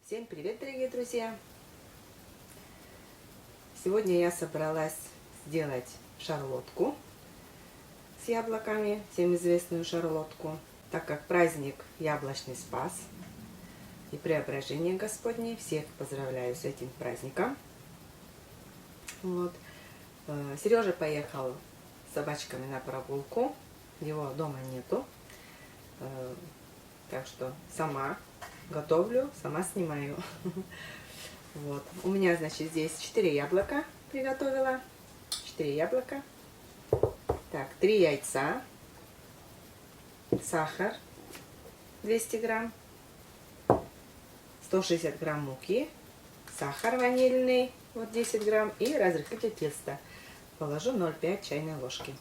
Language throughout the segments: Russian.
Всем привет, дорогие друзья! Сегодня я собралась сделать шарлотку с яблоками, всем известную шарлотку, так как праздник Яблочный Спас и Преображение Господне. Всех поздравляю с этим праздником. Вот. Сережа поехал с собачками на прогулку, его дома нету, так что сама готовлю, сама снимаю. Вот. У меня, значит, здесь 4 яблока приготовила. 4 яблока. Так, 3 яйца. Сахар 200 грамм. 160 грамм муки. Сахар ванильный, вот 10 грамм. И разрыхлитель теста. Положу 0,5 чайной ложки.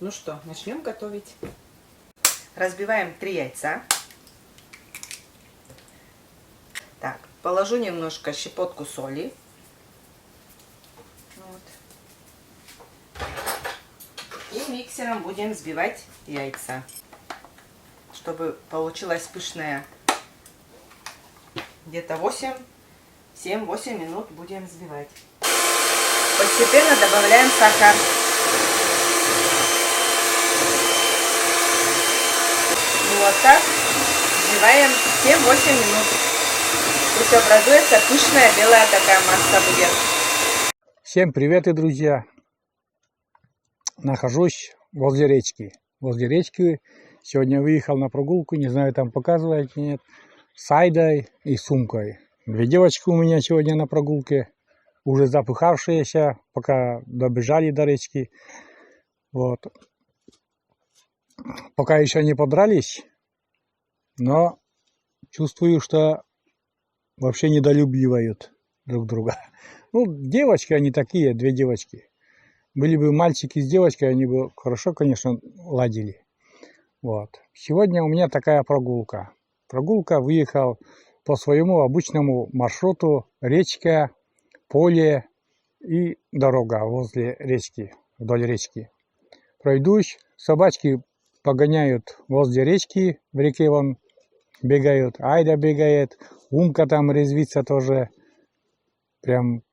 Ну что, начнем готовить. Разбиваем 3 яйца. Так, положу немножко щепотку соли. Вот. И миксером будем взбивать яйца, чтобы получилась пышная. Где-то 7-8 минут будем взбивать. Постепенно добавляем сахар. И вот так взбиваем 7-8 минут. Пусть образуется пышная белая такая масса будет. Всем привет, и друзья! Нахожусь возле речки. Возле речки сегодня выехал на прогулку, не знаю, там показывает нет, с Айдой и сумкой. 2 девочки у меня сегодня на прогулке, уже запыхавшиеся, пока добежали до речки. Вот. Пока еще не подрались, но чувствую, что вообще недолюбливают друг друга. Ну, девочки они такие, 2 девочки. Были бы мальчики с девочкой, они бы хорошо, конечно, ладили. Вот. Сегодня у меня такая прогулка. Выехал по своему обычному маршруту: речка, поле и дорога возле речки, вдоль речки. Пройдусь, собачки погоняют возле речки, в реке вон бегают, Айда бегает, Умка там резвится тоже, прям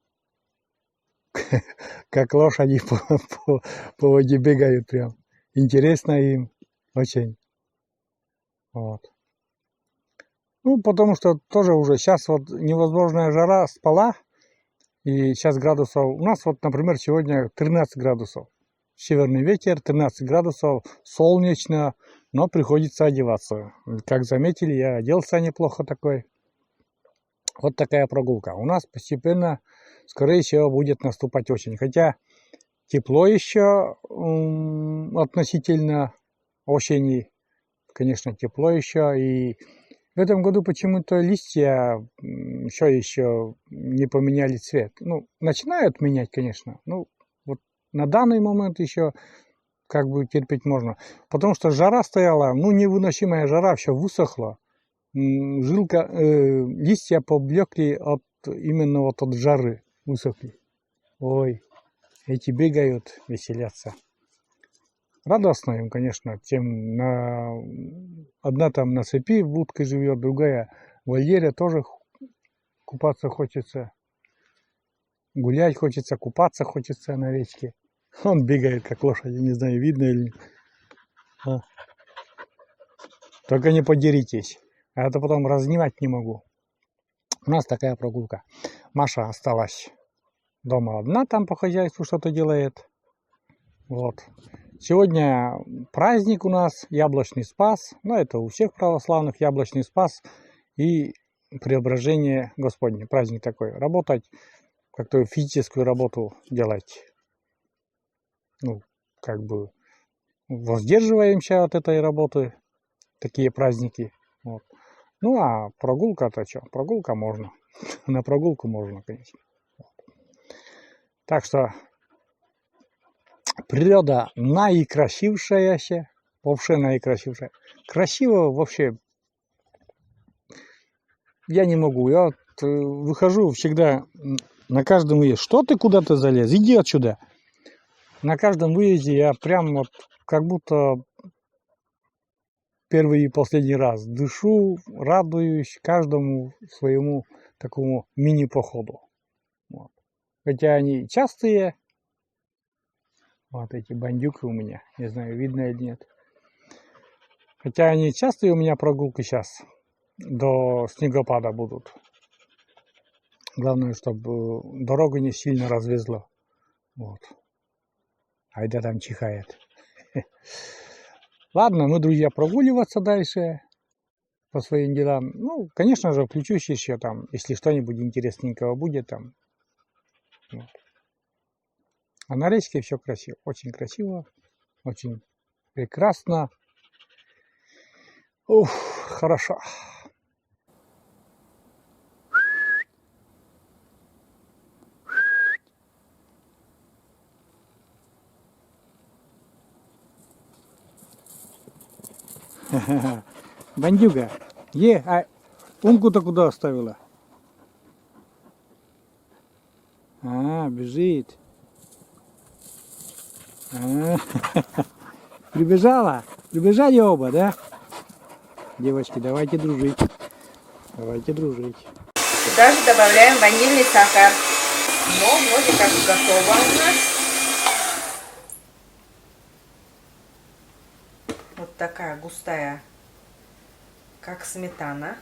как лошади по воде бегают, прям интересно им очень. Вот. Ну, потому что тоже уже сейчас вот невозможная жара спала, и сейчас градусов, у нас вот, например, сегодня 13 градусов. Северный ветер, 13 градусов, солнечно, но приходится одеваться. Как заметили, я оделся неплохо такой. Вот такая прогулка. У нас постепенно, скорее всего, будет наступать осень. Хотя тепло еще относительно осени. Конечно, тепло еще. И в этом году почему-то листья еще не поменяли цвет. Ну, начинают менять, конечно. Ну, вот на данный момент еще как бы терпеть можно. Потому что жара стояла, ну, невыносимая жара, все высохло. Листья поблекли именно вот от жары, высохли. Ой, эти бегают, веселятся. Радостно им, конечно, тем одна там на цепи в будке живет, другая в вольере, тоже купаться хочется, гулять хочется, купаться хочется на речке. Он бегает как лошадь, не знаю, видно или нет. Только не подеритесь. А это потом разнимать не могу. У нас такая прогулка. Маша осталась дома одна, там по хозяйству что-то делает. Вот. Сегодня праздник у нас, Яблочный Спас. Ну, это у всех православных Яблочный Спас и Преображение Господне. Праздник такой. Работать, как-то физическую работу делать. Ну, как бы воздерживаемся от этой работы. Такие праздники. Вот. Ну, а прогулка-то что? Прогулка можно. На прогулку можно, конечно. Так что природа наикрасившаяся. Вообще наикрасившая. Красиво вообще я не могу. Я вот выхожу всегда на каждом выезде. Что ты куда-то залез? Иди отсюда. На каждом выезде я прям вот как будто первый и последний раз. Дышу, радуюсь каждому своему такому мини-походу. Вот. Хотя они частые. Вот эти бандюки у меня. Не знаю, видно или нет. Хотя они частые у меня прогулки сейчас. До снегопада будут. Главное, чтобы дорога не сильно развезла. Вот. Айда там чихает. Ладно, мы, друзья, прогуливаться дальше по своим делам. Ну, конечно же, включусь еще там, если что-нибудь интересненького будет там. Вот. А на речке все красиво, очень прекрасно. Ух, хорошо. Бандюга, а умку-то куда оставила? А, бежит. Прибежала? Прибежали оба, да? Девочки, давайте дружить. Давайте дружить. Сюда же добавляем ванильный сахар. Ну, вроде как готово у нас. Вот такая густая, как сметана.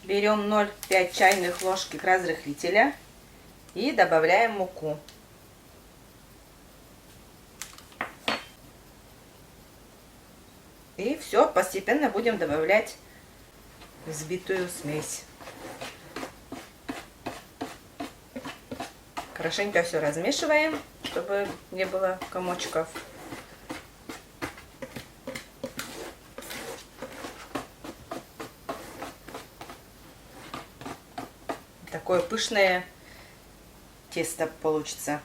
Берем 0,5 чайных ложки разрыхлителя и добавляем муку. И все, постепенно будем добавлять взбитую смесь. Хорошенько все размешиваем, чтобы не было комочков. Такое пышное тесто получится.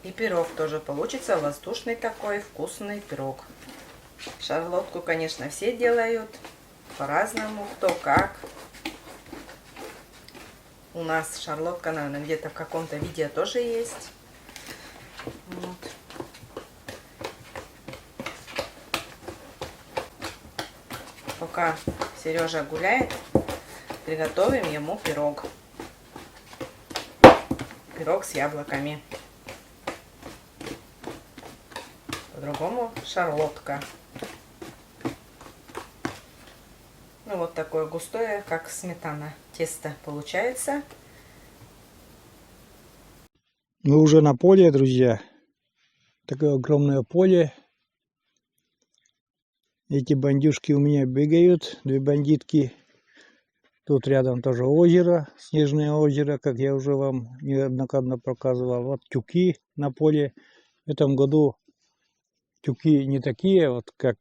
И пирог тоже получится, воздушный такой, вкусный пирог. Шарлотку, конечно, все делают по-разному, кто как. У нас шарлотка, наверное, где-то в каком-то виде тоже есть. Вот. Пока Сережа гуляет, приготовим ему пирог. Пирог с яблоками. По-другому шарлотка. Ну вот такое густое, как сметана, тесто получается. Мы уже на поле, друзья. Такое огромное поле. Эти бандюшки у меня бегают, две бандитки. Тут рядом тоже озеро, снежное озеро, как я уже вам неоднократно показывал. Вот тюки на поле. В этом году тюки не такие, вот как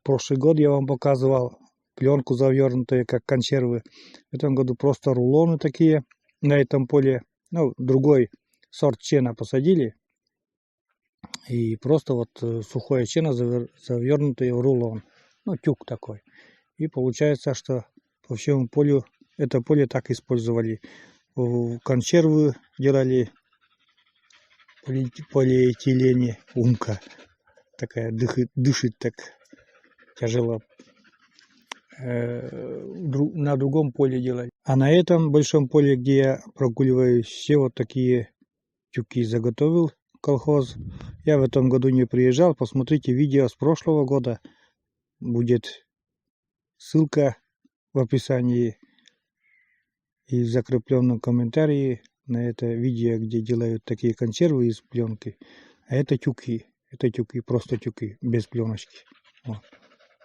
прошлый год я вам показывал. Пленку завернутые, как консервы. В этом году просто рулоны такие на этом поле. Ну, другой сорт чена посадили. И просто вот сухое чено завернутое в рулон. Ну, тюк такой. И получается, что по всему полю, это поле так использовали. Консервы делали, полиэтилене, умка. Такая дышит так тяжело. На другом поле делать. А на этом большом поле, где я прогуливаюсь, все вот такие тюки заготовил колхоз. Я в этом году не приезжал. Посмотрите видео с прошлого года. Будет ссылка в описании и в закрепленном комментарии на это видео, где делают такие консервы из пленки. А это тюки. Это тюки, просто тюки, без пленочки. Вот.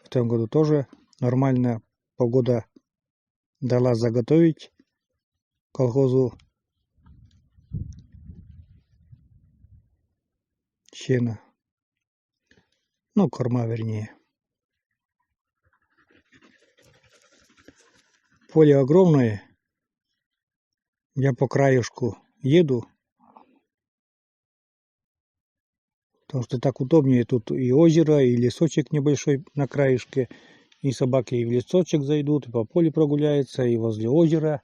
В этом году тоже нормально погода дала заготовить колхозу сена. Ну, корма вернее. Поле огромное. Я по краешку еду. Потому что так удобнее. Тут и озеро, и лесочек небольшой на краешке. И собаки и в лесочек зайдут, и по полю прогуляются, и возле озера.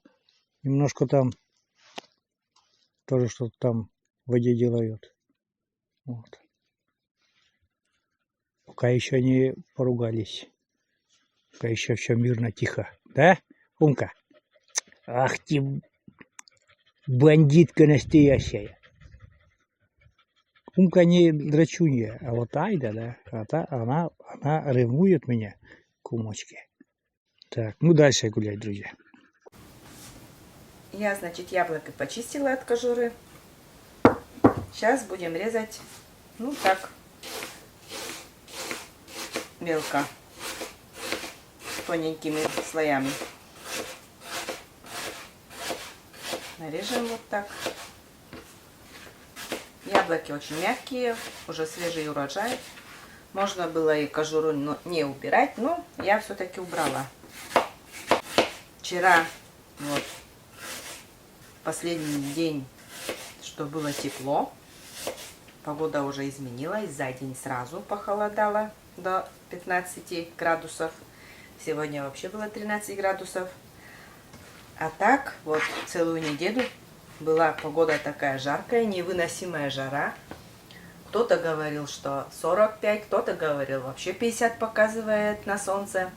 Немножко там тоже что-то там в воде делают. Вот. Пока еще не поругались. Пока еще все мирно, тихо. Да, Умка? Ах ты, бандитка настоящая. Умка не драчунья, а вот Айда, да, она ревнует меня к Умочке. Так, ну дальше гулять, друзья. Я, значит, яблоко почистила от кожуры. Сейчас будем резать, ну так, мелко, тоненькими слоями. Нарежем вот так. Яблоки очень мягкие, уже свежий урожай. Можно было и кожуру не убирать, но я все-таки убрала. Вчера, вот, последний день, что было тепло. Погода уже изменилась, за день сразу похолодало до 15 градусов. Сегодня вообще было 13 градусов. А так, вот целую неделю была погода такая жаркая, невыносимая жара. Кто-то говорил, что 45, кто-то говорил, вообще 50 показывает на солнце.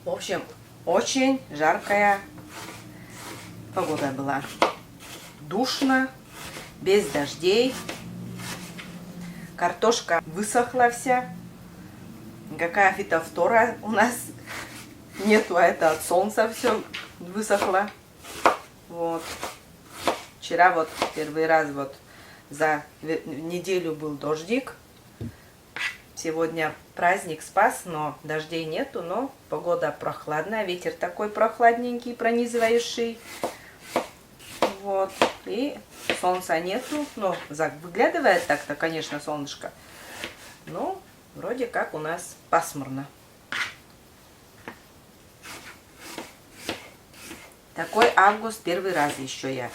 В общем, очень жаркая погода была. Душно, без дождей. Картошка высохла вся. Никакая фитофтора у нас нету, а это от солнца все высохло. Вот. Вчера вот первый раз вот за неделю был дождик. Сегодня праздник Спас, но дождей нету, но погода прохладная, ветер такой прохладненький, пронизывающий. Вот. И солнца нету, но выглядывает так-то, конечно, солнышко. Но вроде как у нас пасмурно. Такой август первый раз еще я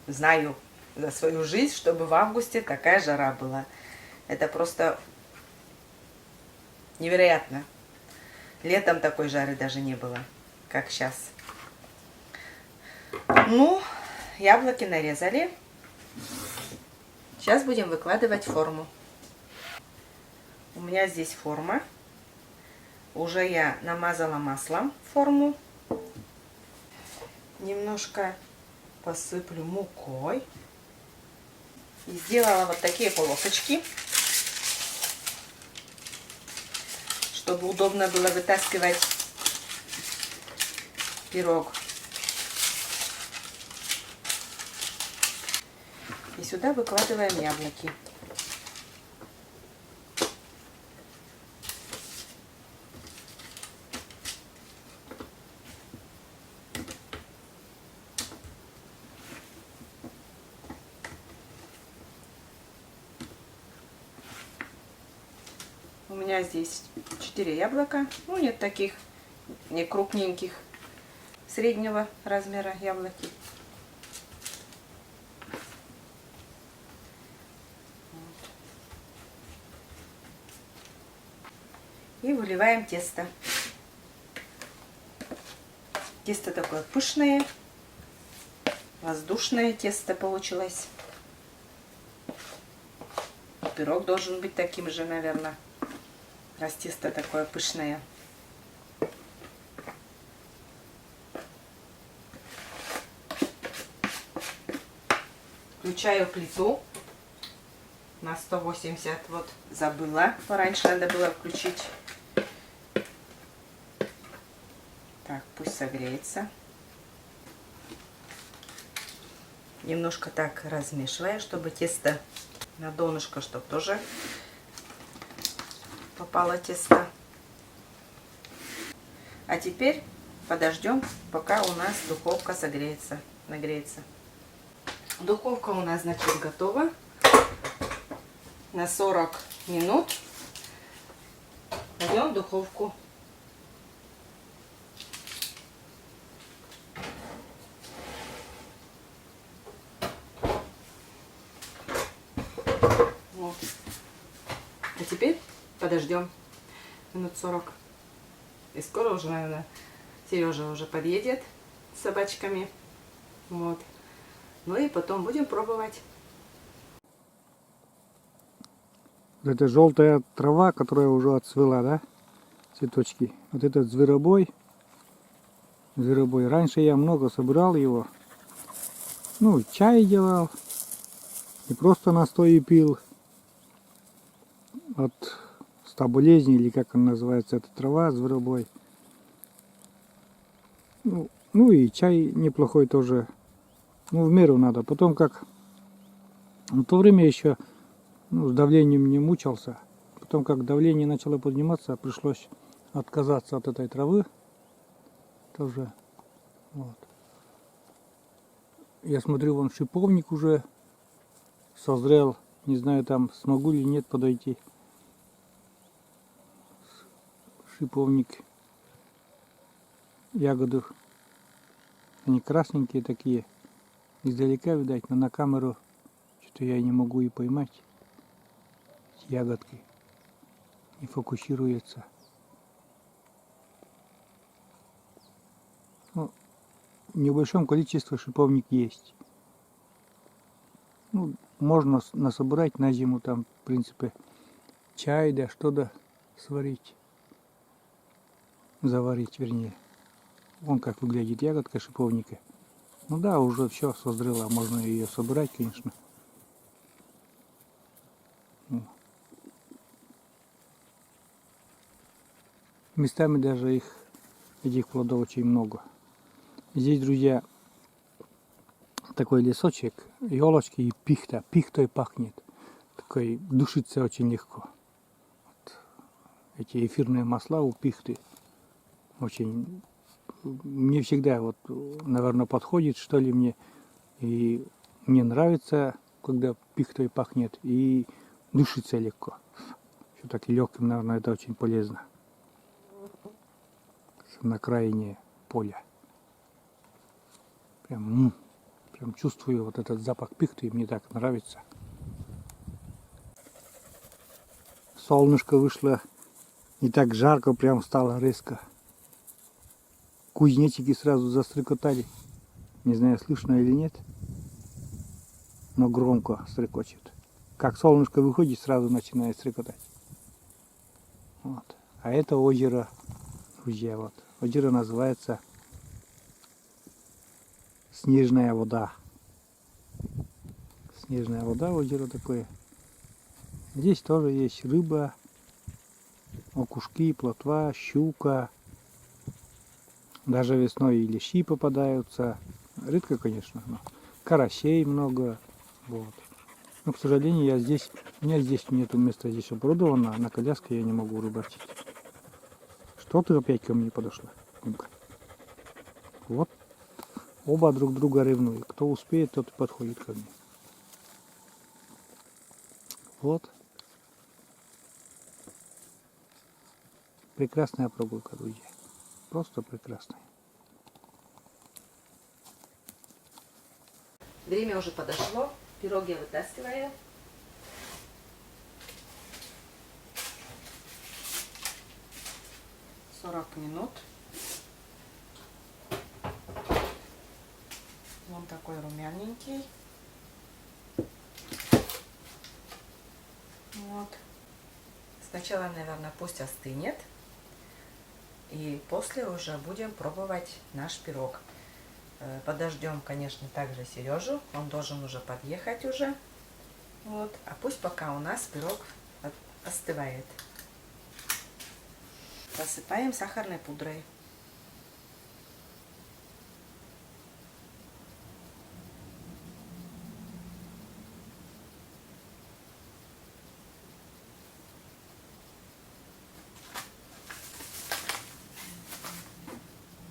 знаю за свою жизнь, чтобы в августе такая жара была. Это просто невероятно. Летом такой жары даже не было, как сейчас. Ну, яблоки нарезали. Сейчас будем выкладывать в форму. У меня здесь форма. Уже я намазала маслом форму. Немножко посыплю мукой. И сделала вот такие полосочки, чтобы удобно было вытаскивать пирог. И сюда выкладываем яблоки. У меня здесь 4 яблока. Ну, нет таких, не крупненьких, среднего размера яблоки. И выливаем тесто. Тесто такое пышное, воздушное тесто получилось. Пирог должен быть таким же, наверное, раз тесто такое пышное. Включаю плиту на 180. Вот забыла, раньше надо было включить. Так, пусть согреется. Немножко так размешиваю, чтобы тесто на донышко, чтобы тоже попало тесто. А теперь подождем, пока у нас духовка согреется, нагреется. Духовка у нас, значит, готова. На 40 минут кладем в духовку. Вот. А теперь подождем минут 40. И скоро уже, наверное, Сережа уже подъедет с собачками. Вот. Ну и потом будем пробовать. Это желтая трава, которая уже отцвела, да? Цветочки. Вот этот зверобой. Зверобой. Раньше я много собирал его. Ну, чай делал. И просто настои пил. От 100 болезней, или как он называется, эта трава, зверобой. Ну и чай неплохой тоже. Ну, в меру надо. Потом как в то время еще с давлением не мучился. Потом как давление начало подниматься, пришлось отказаться от этой травы. Тоже. Вот. Я смотрю, вон шиповник уже созрел. Не знаю, там смогу ли нет подойти. Шиповник. Ягоды. Они красненькие такие. Издалека, видать, но на камеру что-то я не могу и поймать. Эти ягодки. Не фокусируется. Ну, в небольшом количестве шиповник есть. Ну, можно насобирать на зиму там, в принципе, чай, да что-то сварить. Заварить, вернее. Вон как выглядит ягодка шиповника. Ну да, уже все созрело. Можно ее собирать, конечно. Местами даже этих плодов очень много. Здесь, друзья, такой лесочек, елочки и пихта. Пихтой пахнет. Такой душится очень легко. Вот. Эти эфирные масла у пихты очень... Мне всегда, вот, наверное, подходит, что ли, мне. И мне нравится, когда пихтой пахнет, и душится легко. Все-таки легким, наверное, это очень полезно. На окраине поля. Прям чувствую вот этот запах пихты, и мне так нравится. Солнышко вышло, и так жарко прям стало резко. Кузнечики сразу застрекотали. Не знаю, слышно или нет, но громко стрекочет. Как солнышко выходит, сразу начинает стрекотать. Вот. А это озеро, друзья, вот. Озеро называется Снежная вода. Снежная вода, озеро такое. Здесь тоже есть рыба, окушки, плотва, щука. Даже весной и лещи попадаются. Редко, конечно, но карасей много. Вот. Но, к сожалению, у меня здесь нету места, здесь оборудовано, на коляске я не могу рыбачить. Что ты опять ко мне подошла? Вот. Оба друг друга ревнуют. Кто успеет, тот и подходит ко мне. Вот. Прекрасная прогулка, друзья. Просто прекрасная. Время уже подошло. Пирог я вытаскиваю. «40 минут. Он такой румяненький. Вот. Сначала, наверное, пусть остынет. И после уже будем пробовать наш пирог. Подождем, конечно, также Сережу. Он должен уже подъехать уже. Вот. А пусть пока у нас пирог остывает. Посыпаем сахарной пудрой.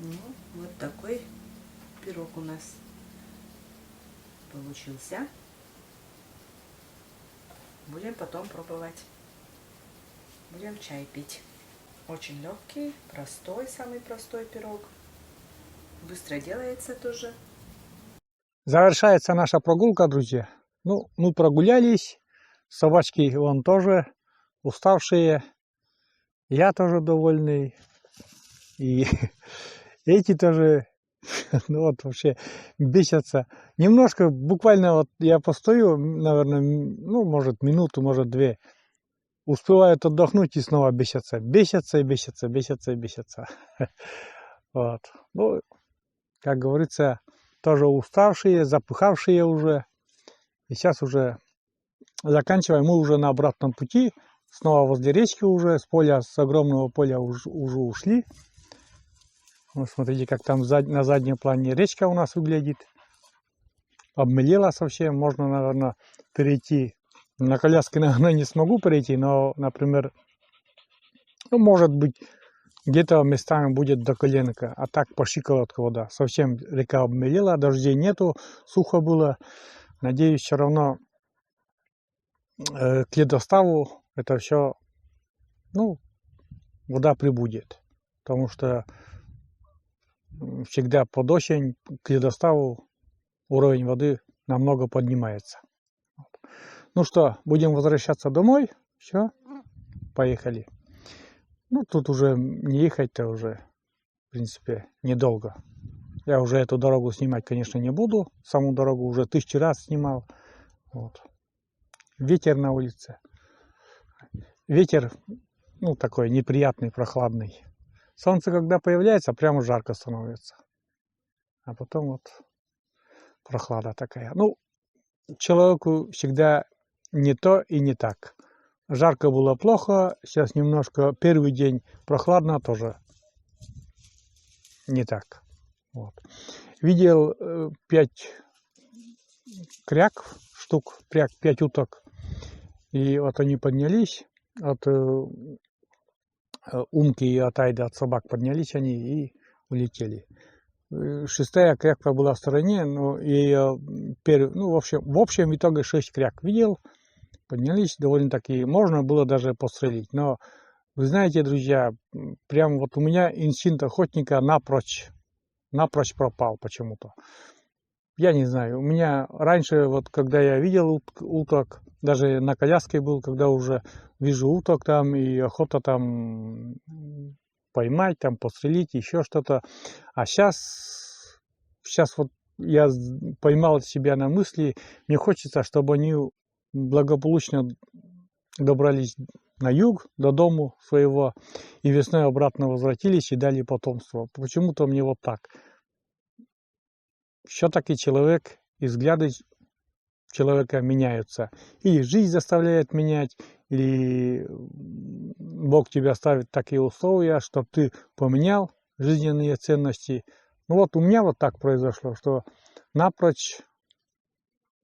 Ну, вот такой пирог у нас получился. Будем потом пробовать. Будем чай пить. Очень легкий, простой, самый простой пирог. Быстро делается тоже. Завершается наша прогулка, друзья. Ну, мы прогулялись. Собачки вон тоже уставшие. Я тоже довольный. И эти тоже Ну вот вообще бесятся. Немножко, буквально вот я постою, наверное, ну, может, минуту, может, две. Успевают отдохнуть и снова бесятся. Бесятся и бесятся, бесятся и бесятся. Вот. Ну, как говорится, тоже уставшие, запыхавшие уже. И сейчас уже заканчиваем. Мы уже на обратном пути. Снова возле речки уже. С поля, с огромного поля уже ушли. Вот смотрите, как там на заднем плане речка у нас выглядит. Обмелела совсем. Можно, наверное, перейти. На коляске, наверное, не смогу перейти, но, например, ну, может быть, где-то местами будет до коленка, а так по щиколотку вода. Совсем река обмелела, дождей нету, сухо было. Надеюсь, все равно к ледоставу это все, ну, вода прибудет. Потому что всегда под осень к ледоставу уровень воды намного поднимается. Ну что, будем возвращаться домой. Все, поехали. Ну, тут уже не ехать-то уже, в принципе, недолго. Я уже эту дорогу снимать, конечно, не буду. Саму дорогу уже 1000 раз снимал. Вот. Ветер на улице. Ветер, ну, такой неприятный, прохладный. Солнце, когда появляется, прямо жарко становится. А потом вот прохлада такая. Ну, человеку всегда не то и не так. Жарко было плохо, сейчас немножко, первый день прохладно тоже не так. Вот. Видел 5 кряк, штук, 5 уток. И вот они поднялись от Умки и от Айды, от собак поднялись они и улетели. 6-я кряква была в стороне, но и ну, в общем итоге 6 кряк видел, поднялись довольно-таки, можно было даже пострелить. Но вы знаете, друзья, прям вот у меня инстинкт охотника напрочь пропал почему-то. Я не знаю, у меня раньше, вот когда я видел уток, даже на коляске был, когда уже вижу уток там и охота там поймать, там пострелить, еще что-то. А сейчас вот я поймал себя на мысли, мне хочется, чтобы они благополучно добрались на юг, до дому своего, и весной обратно возвратились и дали потомство. Почему-то мне вот так. Все-таки человек и взгляды человека меняются. Или жизнь заставляет менять, или Бог тебя ставит такие условия, чтобы ты поменял жизненные ценности. Ну вот у меня вот так произошло, что напрочь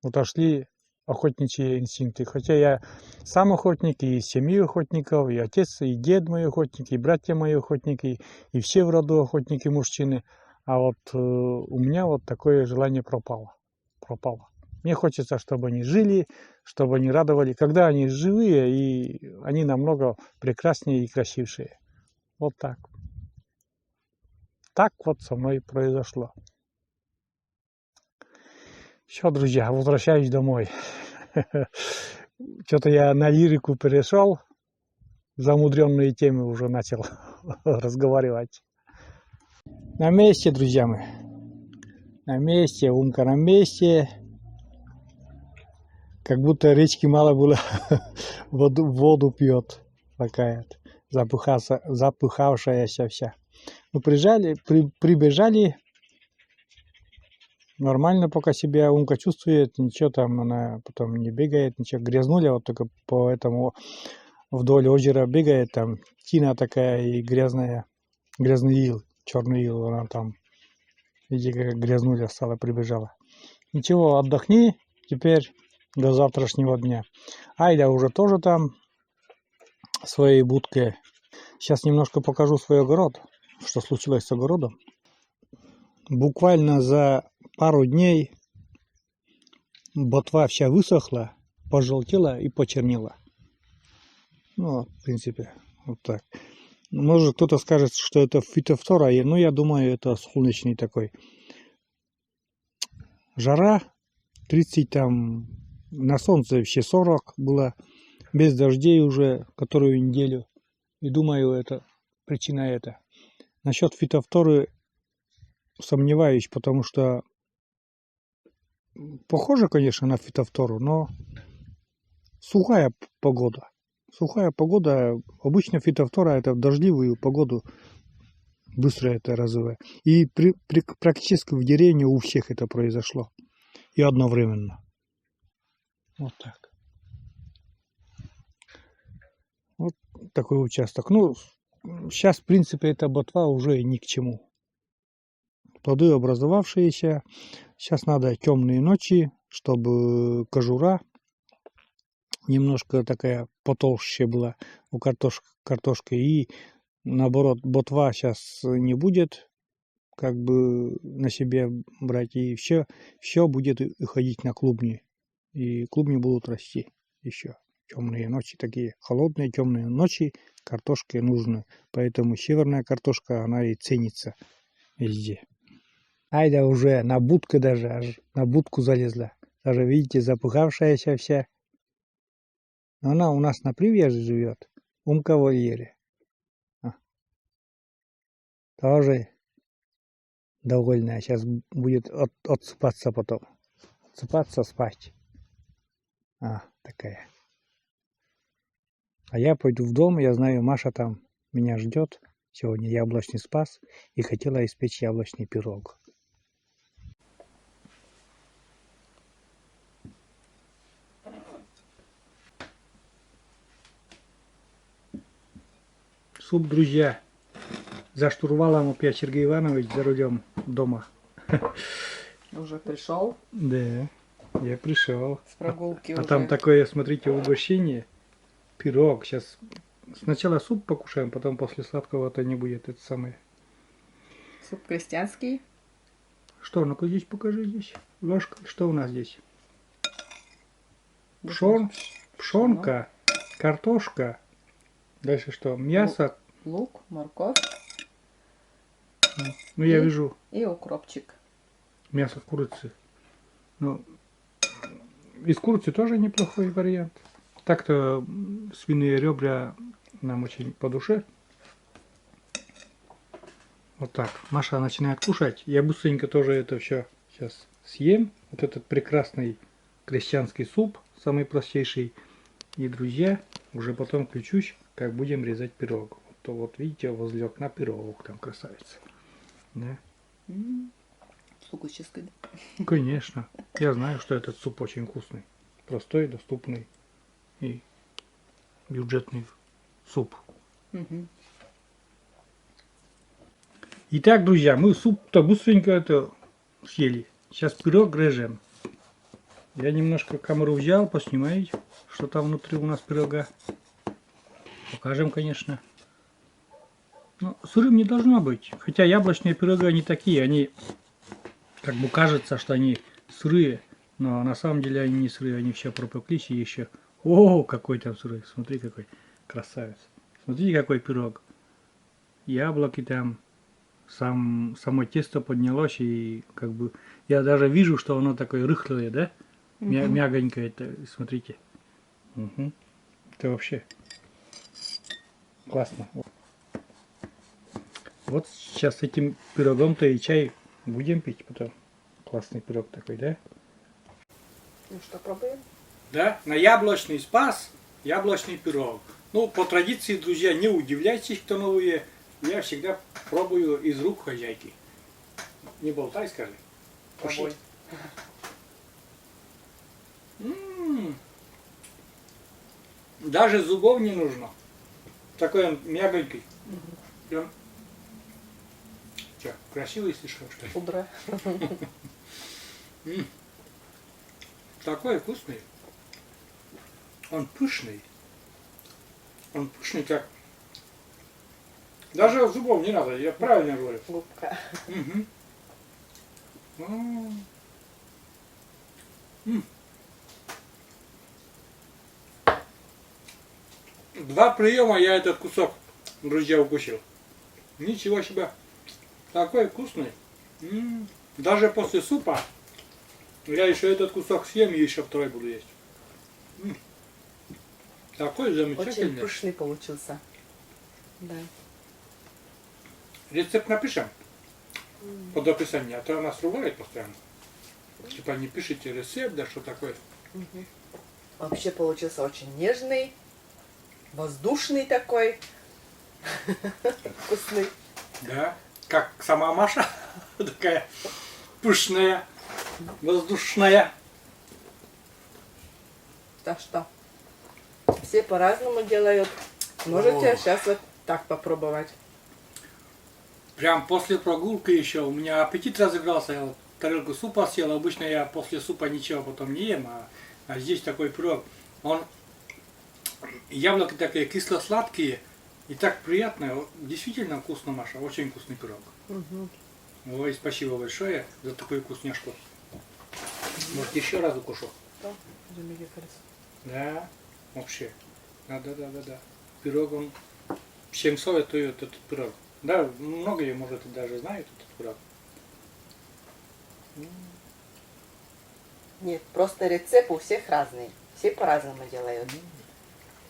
отошли охотничьи инстинкты. Хотя я сам охотник, и из семьи охотников, и отец, и дед мои охотники, и братья мои охотники, и все в роду охотники мужчины. А вот у меня вот такое желание пропало. Мне хочется, чтобы они жили, чтобы они радовали. Когда они живые, и они намного прекраснее и красивее. Вот так. Так вот со мной произошло. Все, друзья, возвращаюсь домой. Что-то я на лирику перешел. Замудренные темы уже начал разговаривать. На месте, друзья мои. На месте, Умка на месте. Как будто речки мало было, воду пьет. Такая запыхавшаяся вся. Ну, прибежали. Нормально пока себя Умка чувствует. Ничего там, она потом не бегает, ничего. Грязнули, вот только по этому вдоль озера бегает. Там тина такая и грязная. Грязный ил, черный ил. Она там, видите, как грязнуля стала, прибежала. Ничего, отдохни теперь до завтрашнего дня. Айда уже тоже там своей будкой. Сейчас немножко покажу свой огород, что случилось с огородом. Буквально за пару дней ботва вся высохла, пожелтела и почернела. Ну, в принципе, вот так. Может, кто-то скажет, что это фитофтора, но я думаю, это солнечный такой. Жара 30 там, на солнце вообще 40 было, без дождей уже которую неделю. И думаю, это причина это. Насчет фитофторы сомневаюсь, потому что похоже, конечно, на фитофтору, но сухая погода. Сухая погода, обычно фитофтора это в дождливую погоду быстро это развивает. И практически в деревне у всех это произошло. И одновременно. Вот так. Вот такой участок. Ну, сейчас, в принципе, эта ботва уже ни к чему. Плоды образовавшиеся. Сейчас надо темные ночи, чтобы кожура немножко такая потолще была у картошки. И наоборот, ботва сейчас не будет как бы на себе брать. И все будет уходить на клубни. И клубни будут расти еще. Темные ночи, такие холодные темные ночи картошке нужны. Поэтому северная картошка, она и ценится везде. Айда уже на будку даже, аж на будку залезла. Даже, видите, запыхавшаяся вся. Но она у нас на привязи живет. Умка в вольере. Тоже довольная. Сейчас будет отсыпаться потом. Отсыпаться, спать. Такая. А я пойду в дом. Я знаю, Маша там меня ждет. Сегодня яблочный спас. И хотела испечь яблочный пирог. Суп, друзья. За штурвалом опять Сергей Иванович, за рулем дома. Уже пришел Да, я пришел. с прогулки А уже. там такое, смотрите, угощение. Пирог. Сейчас сначала суп покушаем, потом после сладкого-то не будет. Это самое. Суп крестьянский. Что, ну-ка здесь покажи здесь. Ложка. Что у нас здесь? Пшонка, картошка. Дальше что? Мясо. Лук, морковь. Ну, я вижу. И укропчик. Мясо курицы. Ну, из курицы тоже неплохой вариант. Так-то свиные ребра нам очень по душе. Вот так. Маша начинает кушать. Я быстренько тоже это все сейчас съем. Вот этот прекрасный крестьянский суп, самый простейший. И, друзья, уже потом включусь, как будем резать пирог. Вот видите, возлег на пирог, там красавица. Да? Сугуческий. Конечно. Я знаю, что этот суп очень вкусный. Простой, доступный и бюджетный суп. Итак, друзья, мы суп-то быстренько это съели. Сейчас пирог режем. Я немножко камеру взял, поснимаю, что там внутри у нас пирога. Покажем, конечно. Но сырым не должно быть. Хотя яблочные пироги, они такие, они как бы кажется, что они сырые. Но на самом деле они не сырые, они все пропеклись и еще... О, какой там сырой, смотри какой красавец. Смотрите, какой пирог. Яблоки там, само тесто поднялось и как бы... Я даже вижу, что оно такое рыхлое, да? Мягонькое, это, смотрите. Это вообще классно. Вот сейчас этим пирогом-то и чай будем пить потом. Классный пирог такой, да? Ну что, пробуем? Да, на яблочный спас, яблочный пирог. Ну, по традиции, друзья, не удивляйтесь, кто новые. Я всегда пробую из рук хозяйки. Не болтай, скажи. Пробуй. Даже зубов не нужно. Такой он мягонький. Прям... Че, красивый слишком, что ли? Пудра. Такой вкусный. Он пышный. Он пышный, как... Даже зубов не надо, я правильно говорю. Губка. Два приема я этот кусок, друзья, укусил. Ничего себе. Такой вкусный. Даже после супа я еще этот кусок съем и еще второй буду есть. Такой замечательный. Очень пышный получился. Да. Рецепт напишем. под описание, а то она срубает постоянно. Типа не пишите рецепт, да что такое. Вообще получился очень нежный, воздушный такой, вкусный. Да, как сама Маша, такая пышная, воздушная. Так что все по-разному делают. Можете О. сейчас вот так попробовать. Прям после прогулки еще у меня аппетит разыгрался, я вот тарелку супа съел. Обычно я после супа ничего потом не ем, а здесь такой пирог. Он, яблоки такие кисло-сладкие и так приятно. Действительно вкусно, Маша, очень вкусный пирог. Ой, спасибо большое за такую вкусняшку. Может, еще раз укушу? Да, вообще. Да. Пирог он. Всем советую этот пирог. Да, многие, может, и даже знают этот пирог. Нет, просто рецепт у всех разный. Все по-разному делают.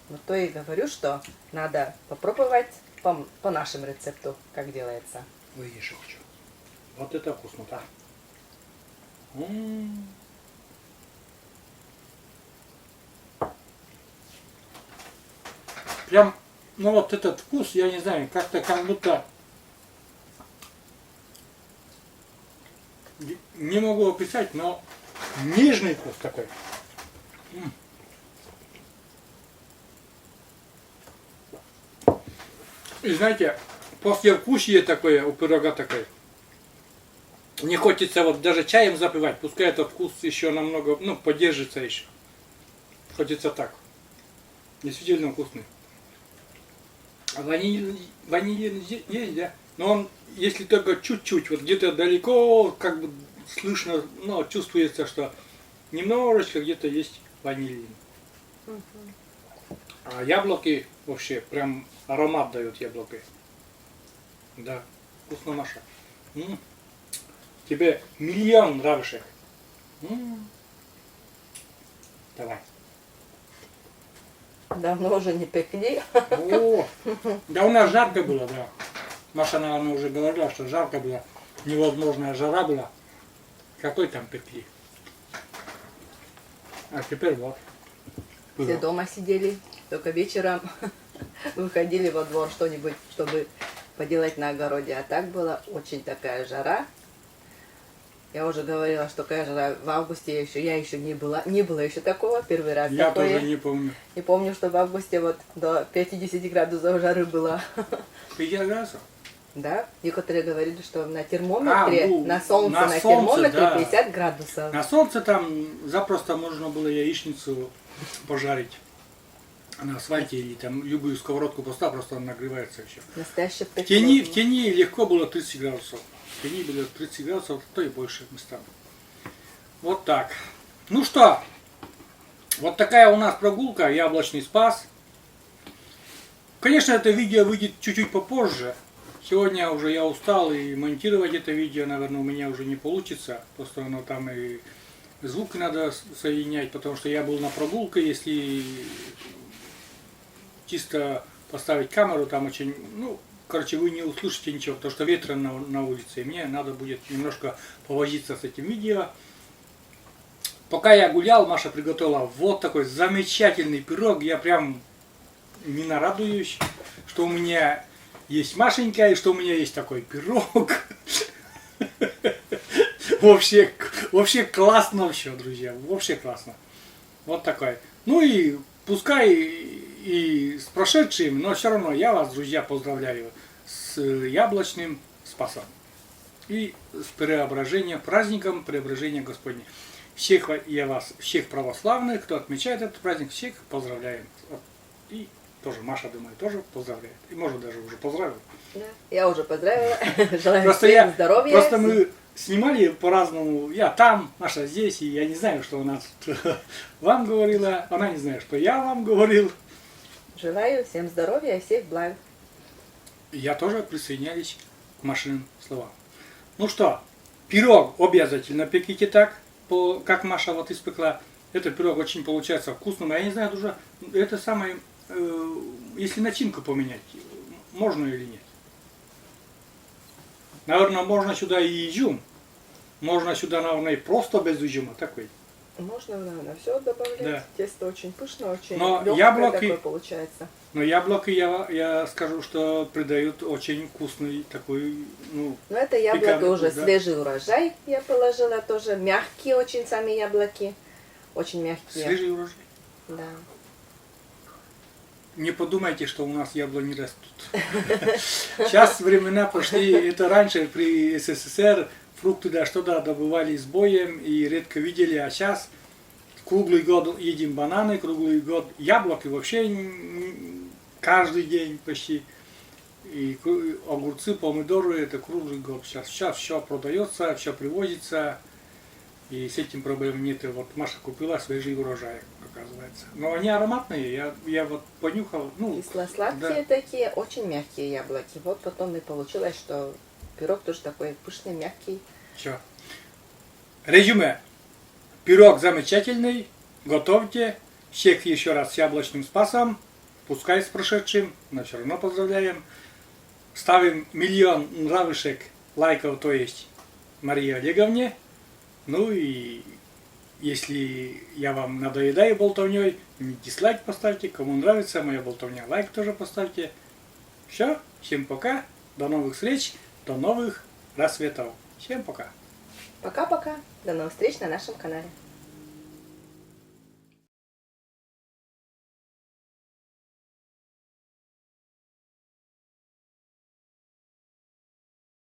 Но то и говорю, что надо попробовать по нашему рецепту, как делается. Ой, еще хочу. Вот это вкусно-то. Прям, ну вот этот вкус, я не знаю, как-то как будто не могу описать, но нежный вкус такой. И знаете, послевкусие такое у пирога такое. Не хочется вот даже чаем запивать, пускай этот вкус еще намного, ну, поддержится еще. Хочется так. Действительно вкусный. А ванилин есть, да? Но он, если только чуть-чуть, вот где-то далеко, как бы слышно, ну, чувствуется, что немножечко где-то есть ванилин. А яблоки вообще прям аромат дают яблоки. Да, вкусно, Маша. Тебе миллион нравишек. Давай. Давно уже не пекли. О, да у нас жарко было, да. Маша, наверное, уже говорила, что жарко было. Невозможная жара была. Какой там пекли? А теперь вот. Все дома сидели, только вечером выходили во двор что-нибудь, чтобы поделать на огороде. А так была очень такая жара. Я уже говорила, что, конечно, в августе я еще не было еще такого, первый раз Я такое. тоже не помню. Не помню, что в августе вот до 50 градусов жары было. 50 градусов? Да, некоторые говорили, что на термометре, на солнце, на солнце, термометре да. 50 градусов. На солнце там запросто можно было яичницу пожарить на асфальте или там любую сковородку поставь, просто она нагревается еще. Настоящее В тени легко было 30 градусов. В тени было 30 градусов, то и больше местами. Вот так. Ну что, вот такая у нас прогулка, яблочный спас. Конечно, это видео выйдет чуть-чуть попозже. Сегодня уже я устал, и монтировать это видео, наверное, у меня уже не получится. Просто оно там и звук надо соединять, потому что я был на прогулке. Если чисто поставить камеру, там очень, ну, короче, вы не услышите ничего, потому что ветра на улице. И мне надо будет немножко повозиться с этим видео. Пока я гулял, Маша приготовила вот такой замечательный пирог. Я прям не нарадуюсь, что у меня есть Машенька и что у меня есть такой пирог. Вообще классно все, друзья. Вообще классно. Вот такой. Ну и пускай и с прошедшим, но все равно я вас, друзья, поздравляю с яблочным спасом. И с преображением, праздником преображения Господня. Всех я вас, всех православных, кто отмечает этот праздник, всех поздравляем. И тоже Маша, думаю, тоже поздравляет. И может даже уже поздравил. Да, я уже поздравила. Желаю Просто всем здоровья. Просто мы снимали по-разному. Я там, Маша здесь, и я не знаю, что она вам говорила. Она не знает, что я вам говорил. Желаю всем здоровья и всех благ. Я тоже присоединяюсь к Машиным словам. Ну что, пирог обязательно пеките так, как Маша вот испекла. Этот пирог очень получается вкусным. Я не знаю, уже это самое, если начинку поменять, можно или нет? Наверное, можно сюда и изюм. Можно сюда, наверное, и просто без изюма такой. Можно, наверное, все добавлять. Да. Тесто очень пышное, очень Но легкое яблоки- такое получается. Но яблоки, я скажу, что придают очень вкусный такой, ну, Но это яблоко пикантный уже вкус, да. свежий урожай я положила тоже. Мягкие очень сами яблоки. Очень мягкие. свежий урожай. Да. Не подумайте, что у нас яблони растут. Сейчас времена пошли, это раньше при СССР фрукты да что-то добывали с боем и редко видели, а сейчас круглый год едим бананы, круглый год яблоки вообще каждый день почти. И огурцы, помидоры это круглый год. Сейчас все продается, все привозится. И с этим проблем нет. И вот Маша купила свежий урожай, оказывается. Но они ароматные, я вот понюхал. Ну, Кисло-сладкие такие, очень мягкие яблоки. Вот потом и получилось, что пирог тоже такой пышный, мягкий. все. Резюме. Пирог замечательный. Готовьте. Всех еще раз с яблочным спасом. Пускай с прошедшим. Но все равно поздравляем. Ставим 1 000 000 нравишек, лайков, то есть Марии Олеговне. Ну и если я вам надоедаю болтовней, дизлайк поставьте. Кому нравится моя болтовня, лайк тоже поставьте. Все, всем пока, до новых встреч, до новых рассветов. Всем пока. Пока-пока. До новых встреч на нашем канале.